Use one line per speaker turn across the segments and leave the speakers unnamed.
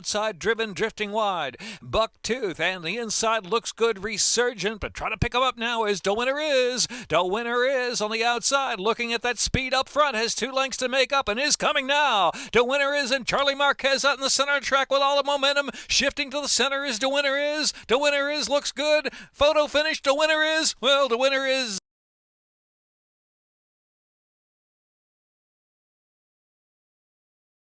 outside driven, drifting wide. Bucktooth, and the inside looks good, resurgent, but trying to pick him up now is De Winner Is. De Winner Is on the outside, looking at that speed up front, has 2 lengths to make up and is coming now. De Winner Is and Charlie Marquez out in the center of the track with all the momentum. Shifting to the center is De Winner Is. De Winner Is looks good. Photo finish, De Winner Is. Well, De Winner Is.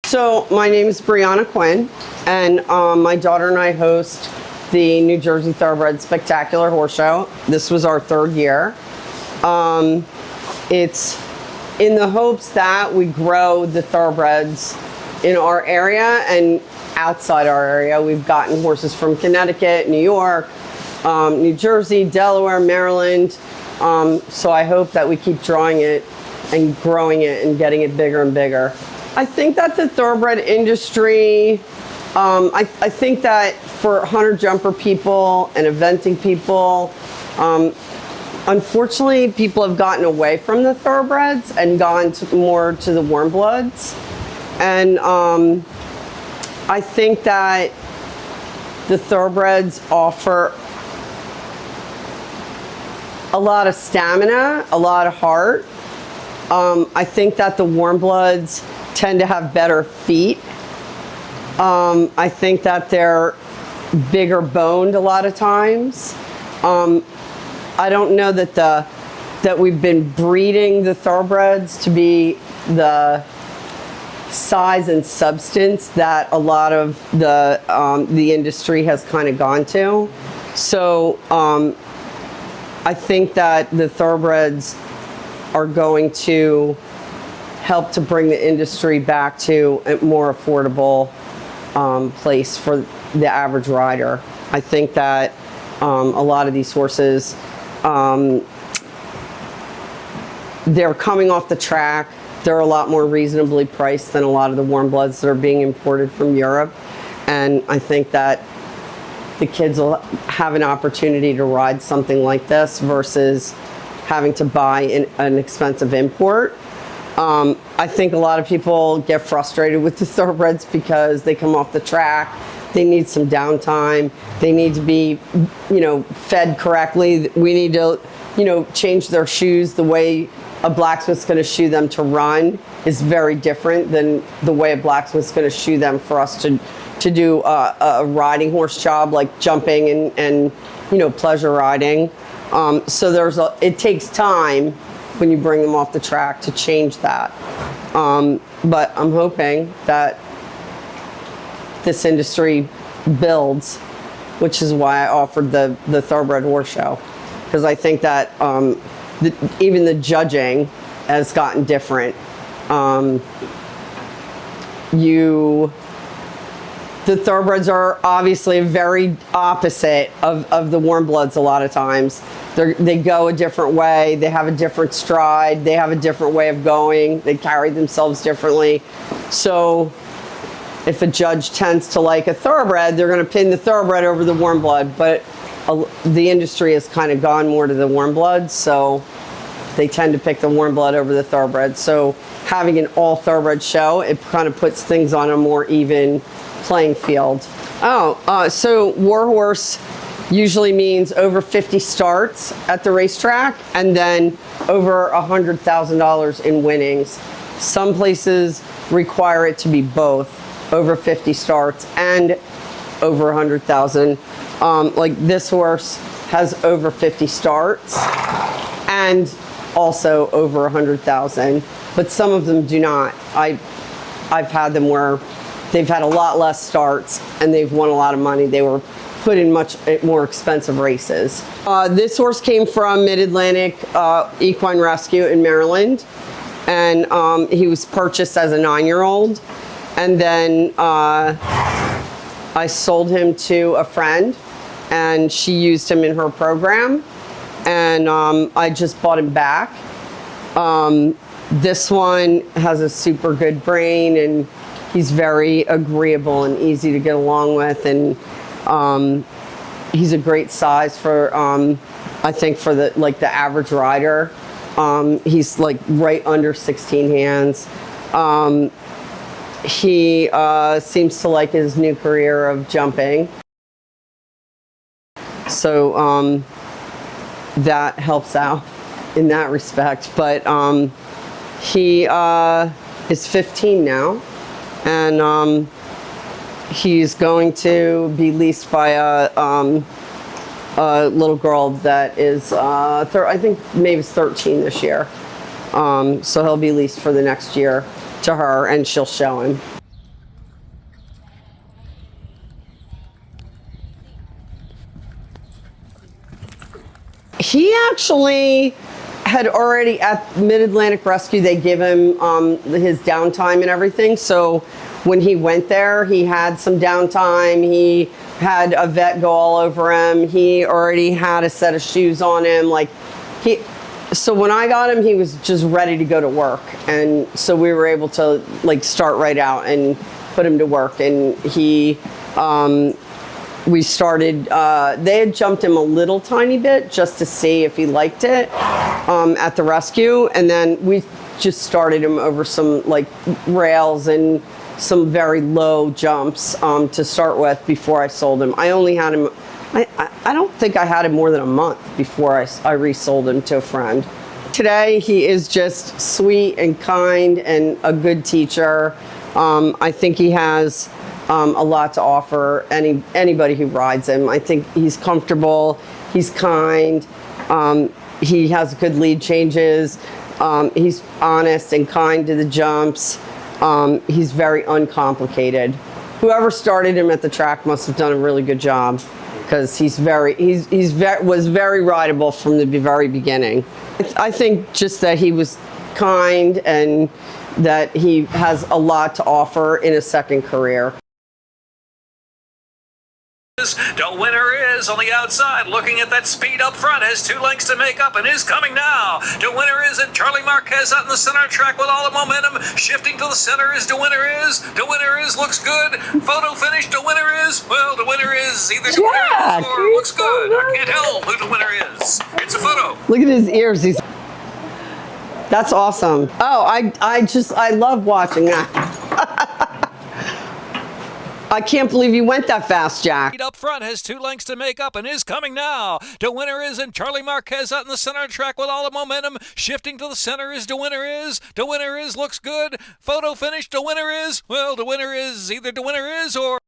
So my name is Brie Quinn, and my daughter and I host the New Jersey Thoroughbred Spectacular Horse Show. This was our 3rd year. It's in the hopes that we grow the thoroughbreds in our area and outside our area. We've gotten horses from Connecticut, New York, New Jersey, Delaware, Maryland. So I hope that we keep drawing it and growing it and getting it bigger and bigger. I think that the thoroughbred industry, I think that for hunter jumper people and eventing people, unfortunately people have gotten away from the thoroughbreds and gone more to the warm bloods. And I think that the thoroughbreds offer a lot of stamina, a lot of heart. I think that the warm bloods tend to have better feet. I think that they're bigger boned a lot of times. I don't know that we've been breeding the thoroughbreds to be the size and substance that a lot of the industry has kind of gone to. So I think that the thoroughbreds are going to help to bring the industry back to a more affordable place for the average rider. I think that a lot of these horses, they're coming off the track. They're a lot more reasonably priced than a lot of the warm bloods that are being imported from Europe. And I think that the kids will have an opportunity to ride something like this versus having to buy an expensive import. I think a lot of people get frustrated with the thoroughbreds because they come off the track. They need some downtime. They need to be, fed correctly. We need to, change their shoes. The way a blacksmith's going to shoe them to run is very different than the way a blacksmith's going to shoe them for us to do a riding horse job like jumping and pleasure riding. So it takes time when you bring them off the track to change that. But I'm hoping that this industry builds, which is why I offered the Thoroughbred Horse Show. Because I think that even the judging has gotten different. The thoroughbreds are obviously very opposite of the warm bloods a lot of times. They go a different way, they have a different stride, they have a different way of going, they carry themselves differently. So if a judge tends to like a thoroughbred, they're going to pin the thoroughbred over the warm blood. But the industry has kind of gone more to the warm bloods, so they tend to pick the warm blood over the thoroughbred. So having an all thoroughbred show, it kind of puts things on a more even playing field. So warhorse usually means over 50 starts at the racetrack and then over $100,000 in winnings. Some places require it to be both, over 50 starts and over 100,000. Like this horse has over 50 starts and also over 100,000, but some of them do not. I've had them where they've had a lot less starts and they've won a lot of money. They were put in much more expensive races. This horse came from Mid-Atlantic Equine Rescue in Maryland, and he was purchased as a 9-year-old. And then I sold him to a friend, and she used him in her program, and I just bought him back. This one has a super good brain, and he's very agreeable and easy to get along with, and he's a great size for I think for the average rider. He's like right under 16 hands. he seems to like his new career of jumping. So that helps out in that respect. But he is 15 now, and he's going to be leased by a little girl that is, I think maybe 13 this year. So he'll be leased for the next year to her, and she'll show him. He actually had already, at Mid-Atlantic Rescue, they give him his downtime and everything. So when he went there, he had some downtime. He had a vet go all over him. He already had a set of shoes on him. So when I got him, he was just ready to go to work. And so we were able to start right out and put him to work. And we started, they had jumped him a little tiny bit just to see if he liked it at the rescue. And then we just started him over some rails and some very low jumps to start with before I sold him. I only had him, I don't think I had him more than a month before I resold him to a friend. Today he is just sweet and kind and a good teacher. I think he has a lot to offer anybody who rides him. I think he's comfortable, he's kind, he has good lead changes, he's honest and kind to the jumps, he's very uncomplicated. Whoever started him at the track must have done a really good job, because was very rideable from the very beginning. I think just that he was kind and that he has a lot to offer in a second career.
The winner is on the outside, looking at that speed up front, has 2 lengths to make up and is coming now. The winner is, and Charlie Marquez out in the center of track with all the momentum. Shifting to the center is the winner is. The winner is, looks good. Photo finish, the winner is. Well, the winner is either the winner is or looks good. I can't tell who the winner is. It's a photo.
Look at his ears. That's awesome. Oh, I love watching that. I can't believe you went that fast, Jack.
Up front has 2 lengths to make up and is coming now. The winner is, and Charlie Marquez out in the center of track with all the momentum. Shifting to the center is the winner is. The winner is, looks good. Photo finish, the winner is. Well, the winner is either the winner is or